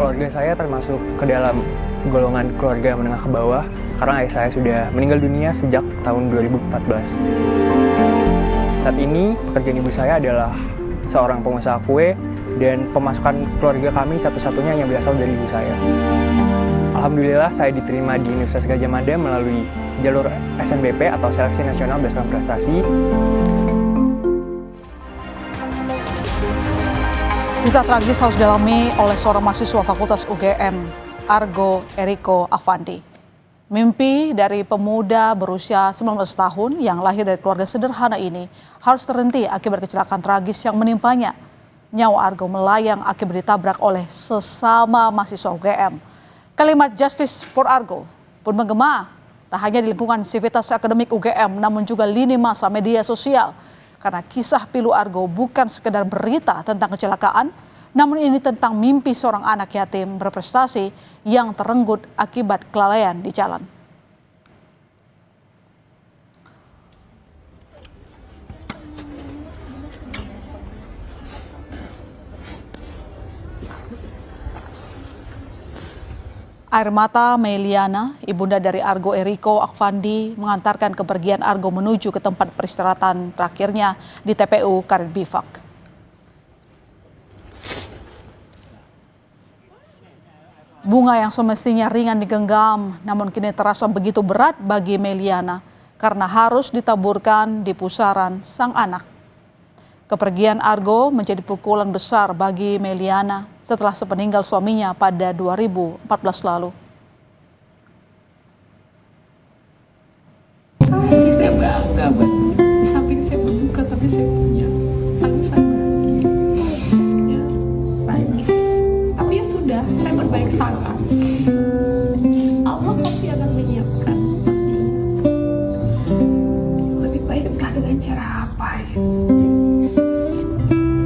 Keluarga saya termasuk ke dalam golongan keluarga menengah ke bawah karena ayah saya sudah meninggal dunia sejak tahun 2014. Saat ini pekerjaan ibu saya adalah seorang pengusaha kue dan pemasukan keluarga kami satu-satunya yang berasal dari ibu saya. Alhamdulillah saya diterima di Universitas Gadjah Mada melalui jalur SNBP atau Seleksi Nasional Berdasarkan Prestasi. Kisah tragis harus dialami oleh seorang mahasiswa Fakultas UGM, Argo Eriko Afandi. Mimpi dari pemuda berusia 19 tahun yang lahir dari keluarga sederhana ini harus terhenti akibat kecelakaan tragis yang menimpanya. Nyawa Argo melayang akibat ditabrak oleh sesama mahasiswa UGM. Kalimat Justice for Argo pun menggema tak hanya di lingkungan sivitas akademik UGM namun juga lini masa media sosial. Karena kisah pilu Argo bukan sekedar berita tentang kecelakaan, namun ini tentang mimpi seorang anak yatim berprestasi yang terenggut akibat kelalaian di jalan. Air mata Meliana, ibunda dari Argo Eriko Afandi, mengantarkan kepergian Argo menuju ke tempat peristirahatan terakhirnya di TPU Karet Bifak. Bunga yang semestinya ringan digenggam, namun kini terasa begitu berat bagi Meliana karena harus ditaburkan di pusaran sang anak. Kepergian Argo menjadi pukulan besar bagi Meliana setelah sepeninggal suaminya pada 2014 lalu. Saya bangga, di samping saya berduka tapi saya punya tangisan bahagia. Nangis. Tapi ya sudah, saya berbaik sangka. Allah pasti akan menyiapkan lebih baik entah dengan cara apa ya.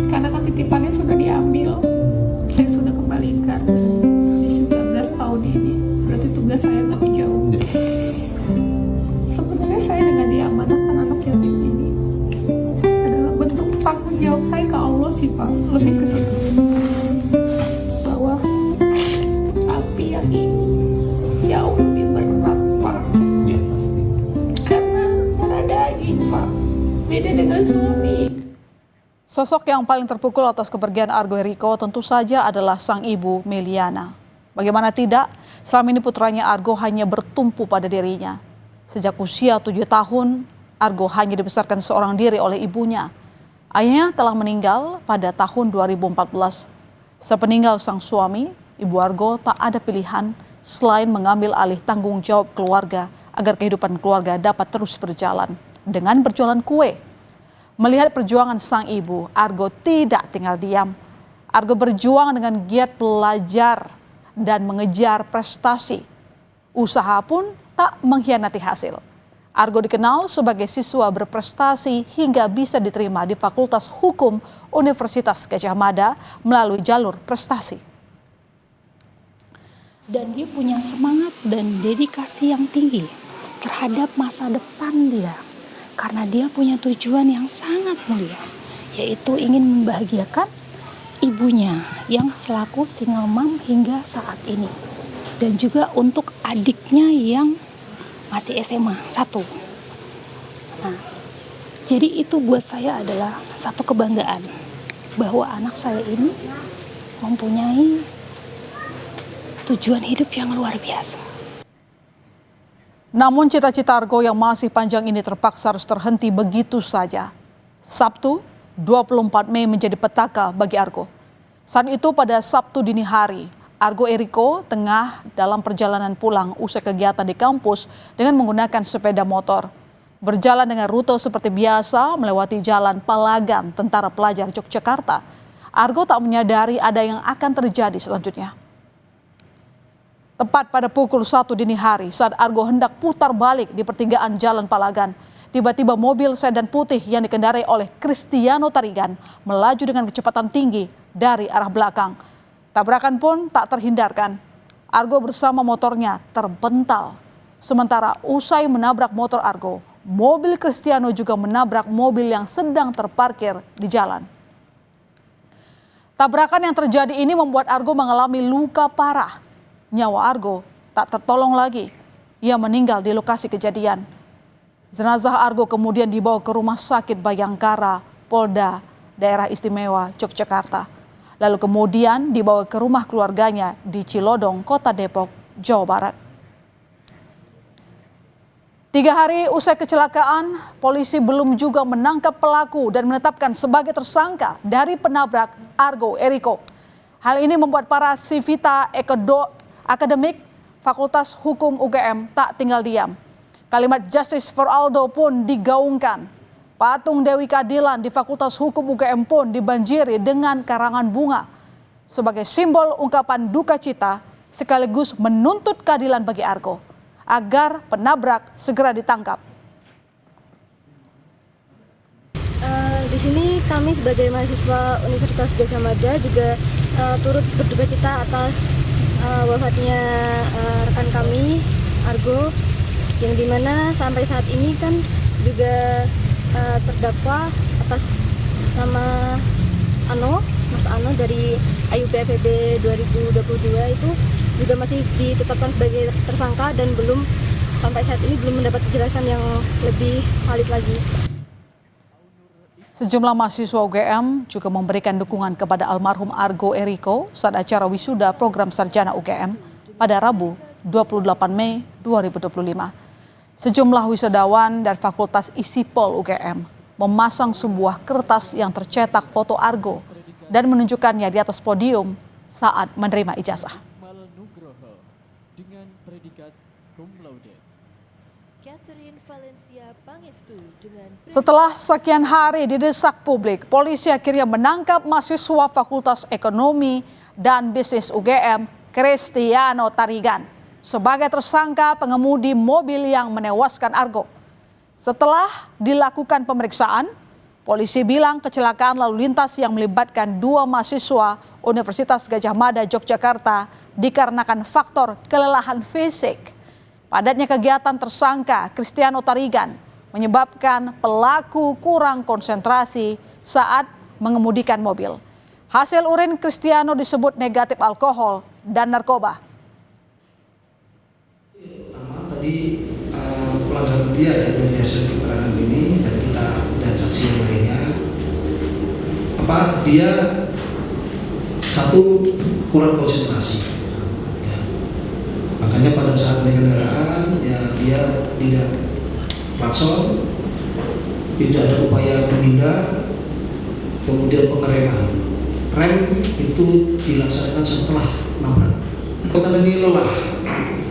Karena kan titipannya sudah diambil, saya sudah kembalikan di 19 tahun ini. Berarti tugas saya nggak jauh. Sebenarnya saya dengan diamanahkan anak yatim ini adalah bentuk tanggung jawab saya ke Allah sih Pak, lebih ke situ. Bahwa api yang ini jauh lebih berat Pak. Ya pasti. Karena darah daging Pak, beda dengan suami. Sosok yang paling terpukul atas kepergian Argo Eriko tentu saja adalah sang ibu Meliana. Bagaimana tidak, selama ini putranya Argo hanya bertumpu pada dirinya. Sejak usia 7 tahun, Argo hanya dibesarkan seorang diri oleh ibunya. Ayahnya telah meninggal pada tahun 2014. Sepeninggal sang suami, ibu Argo tak ada pilihan selain mengambil alih tanggung jawab keluarga agar kehidupan keluarga dapat terus berjalan dengan berjualan kue. Melihat perjuangan sang ibu, Argo tidak tinggal diam. Argo berjuang dengan giat belajar dan mengejar prestasi. Usaha pun tak mengkhianati hasil. Argo dikenal sebagai siswa berprestasi hingga bisa diterima di Fakultas Hukum Universitas Gadjah Mada melalui jalur prestasi. Dan dia punya semangat dan dedikasi yang tinggi terhadap masa depan dia. Karena dia punya tujuan yang sangat mulia, yaitu ingin membahagiakan ibunya yang selaku single mom hingga saat ini. Dan juga untuk adiknya yang masih SMA 1. Nah, jadi itu buat saya adalah satu kebanggaan bahwa anak saya ini mempunyai tujuan hidup yang luar biasa. Namun cita-cita Argo yang masih panjang ini terpaksa harus terhenti begitu saja. Sabtu, 24 Mei menjadi petaka bagi Argo. Saat itu pada Sabtu dini hari, Argo Eriko tengah dalam perjalanan pulang usai kegiatan di kampus dengan menggunakan sepeda motor. Berjalan dengan rute seperti biasa melewati jalan Palagan Tentara Pelajar Yogyakarta. Argo tak menyadari ada yang akan terjadi selanjutnya. Tepat pada pukul 1 dini hari saat Argo hendak putar balik di pertigaan Jalan Palagan, tiba-tiba mobil sedan putih yang dikendarai oleh Kristiano Tarigan melaju dengan kecepatan tinggi dari arah belakang. Tabrakan pun tak terhindarkan. Argo bersama motornya terbental. Sementara usai menabrak motor Argo, mobil Kristiano juga menabrak mobil yang sedang terparkir di jalan. Tabrakan yang terjadi ini membuat Argo mengalami luka parah. Nyawa Argo tak tertolong lagi. Ia meninggal di lokasi kejadian. Jenazah Argo kemudian dibawa ke Rumah Sakit Bayangkara, Polda, Daerah Istimewa, Yogyakarta. Lalu kemudian dibawa ke rumah keluarganya di Cilodong, Kota Depok, Jawa Barat. 3 hari usai kecelakaan, polisi belum juga menangkap pelaku dan menetapkan sebagai tersangka dari penabrak Argo Eriko. Hal ini membuat para Civita Akademik Fakultas Hukum UGM tak tinggal diam. Kalimat Justice for Aldo pun digaungkan. Patung Dewi Keadilan di Fakultas Hukum UGM pun dibanjiri dengan karangan bunga. Sebagai simbol ungkapan duka cita sekaligus menuntut keadilan bagi Argo agar penabrak segera ditangkap. Di sini kami sebagai mahasiswa Universitas Gadjah Mada juga turut berduka cita atas wafatnya rekan kami Argo, yang dimana sampai saat ini kan juga terdakwa atas nama Mas Ano dari AYUP-FEB 2022 itu juga masih ditetapkan sebagai tersangka dan sampai saat ini belum mendapat kejelasan yang lebih valid lagi. Sejumlah mahasiswa UGM juga memberikan dukungan kepada almarhum Argo Eriko saat acara wisuda program sarjana UGM pada Rabu 28 Mei 2025. Sejumlah wisudawan dari Fakultas ISIPOL UGM memasang sebuah kertas yang tercetak foto Argo dan menunjukkannya di atas podium saat menerima ijazah. Dengan predikat cum laude. Catherine Valencia Pangestu dengan Setelah sekian hari didesak publik, polisi akhirnya menangkap mahasiswa Fakultas Ekonomi dan Bisnis UGM, Cristiano Tarigan, sebagai tersangka pengemudi mobil yang menewaskan Argo. Setelah dilakukan pemeriksaan, polisi bilang kecelakaan lalu lintas yang melibatkan 2 mahasiswa Universitas Gadjah Mada Yogyakarta dikarenakan faktor kelelahan fisik. Padatnya kegiatan tersangka Cristiano Tarigan menyebabkan pelaku kurang konsentrasi saat mengemudikan mobil. Hasil urin Cristiano disebut negatif alkohol dan narkoba. Tadi pelanggaran dia ya, dari hasil keterangan ini dan kita dan saksi yang lainnya, dia satu kurang konsentrasi. Ya. Makanya pada saat naik kendaraan ya dia tidak klakson, tidak ada upaya menghindar, kemudian pengereman. Rem itu dilaksanakan setelah nabrak. Kota ini lelah,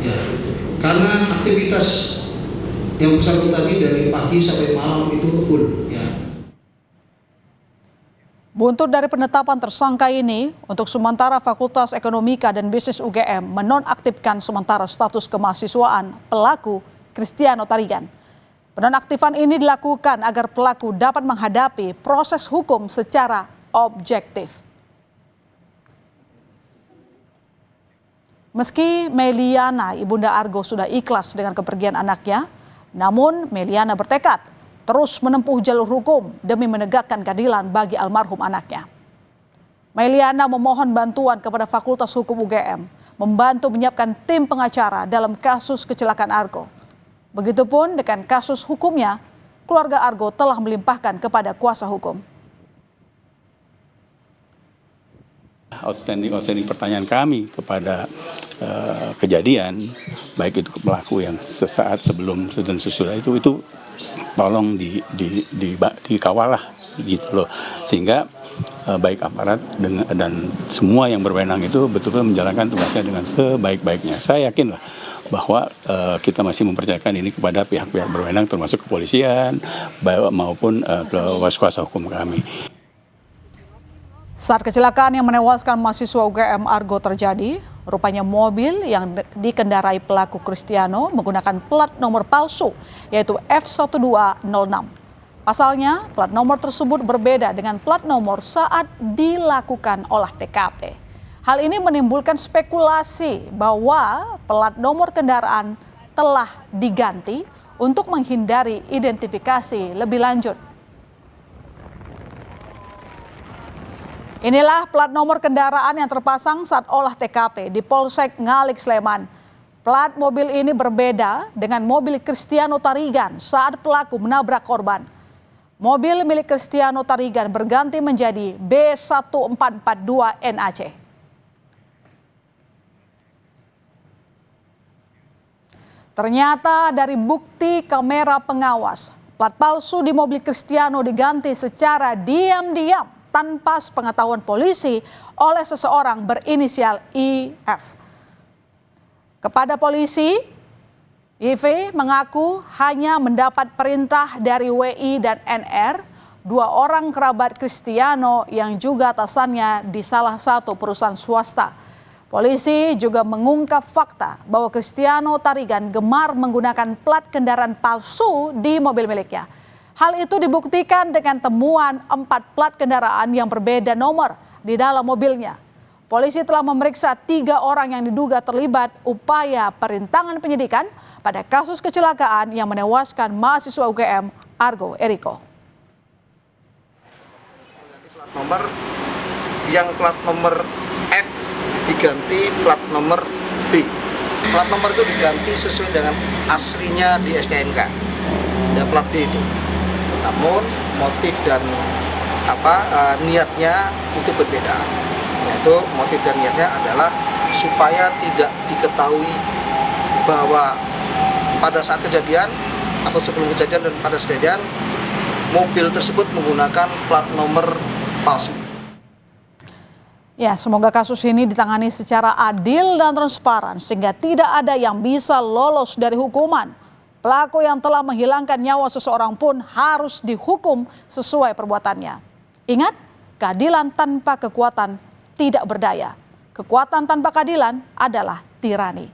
ya, karena aktivitas yang bersangkutan tadi dari pagi sampai malam itu full, ya. Buntut dari penetapan tersangka ini, untuk sementara Fakultas Ekonomika dan Bisnis UGM menonaktifkan sementara status kemahasiswaan pelaku Cristiano Tarigan. Penonaktifan ini dilakukan agar pelaku dapat menghadapi proses hukum secara objektif. Meski Meliana, ibunda Argo, sudah ikhlas dengan kepergian anaknya, namun Meliana bertekad terus menempuh jalur hukum demi menegakkan keadilan bagi almarhum anaknya. Meliana memohon bantuan kepada Fakultas Hukum UGM membantu menyiapkan tim pengacara dalam kasus kecelakaan Argo. Begitupun dengan kasus hukumnya, keluarga Argo telah melimpahkan kepada kuasa hukum. Outstanding pertanyaan kami kepada kejadian, baik itu pelaku yang sesaat sebelum dan sesudah itu tolong dikawal lah gitu loh, sehingga baik aparat dan semua yang berwenang itu betul-betul menjalankan tugasnya dengan sebaik-baiknya. Saya yakin lah bahwa kita masih mempercayakan ini kepada pihak-pihak berwenang termasuk kepolisian maupun kuasa hukum kami. Saat kecelakaan yang menewaskan mahasiswa UGM Argo terjadi, rupanya mobil yang dikendarai pelaku Cristiano menggunakan plat nomor palsu, yaitu F1206. Pasalnya, plat nomor tersebut berbeda dengan plat nomor saat dilakukan olah TKP. Hal ini menimbulkan spekulasi bahwa plat nomor kendaraan telah diganti untuk menghindari identifikasi lebih lanjut. Inilah plat nomor kendaraan yang terpasang saat olah TKP di Polsek Ngalik, Sleman. Plat mobil ini berbeda dengan mobil Cristiano Tarigan saat pelaku menabrak korban. Mobil milik Cristiano Tarigan berganti menjadi B1442 NAC. Ternyata dari bukti kamera pengawas, plat palsu di mobil Cristiano diganti secara diam-diam tanpa sepengetahuan polisi oleh seseorang berinisial IF. Kepada polisi, IV mengaku hanya mendapat perintah dari WI dan NR, dua orang kerabat Cristiano yang juga atasannya di salah satu perusahaan swasta. Polisi juga mengungkap fakta bahwa Cristiano Tarigan gemar menggunakan plat kendaraan palsu di mobil miliknya. Hal itu dibuktikan dengan temuan 4 plat kendaraan yang berbeda nomor di dalam mobilnya. Polisi telah memeriksa 3 orang yang diduga terlibat upaya perintangan penyidikan pada kasus kecelakaan yang menewaskan mahasiswa UGM Argo Eriko. Plat nomor yang plat nomor F diganti plat nomor B. Plat nomor itu diganti sesuai dengan aslinya di STNK. Ya, plat B itu. Namun motif dan niatnya itu berbeda. Yaitu motif dan niatnya adalah supaya tidak diketahui bahwa pada saat kejadian atau sebelum kejadian dan pada kejadian mobil tersebut menggunakan plat nomor palsu. Ya, semoga kasus ini ditangani secara adil dan transparan sehingga tidak ada yang bisa lolos dari hukuman. Pelaku yang telah menghilangkan nyawa seseorang pun harus dihukum sesuai perbuatannya. Ingat, keadilan tanpa kekuatan tidak berdaya. Kekuatan tanpa keadilan adalah tirani.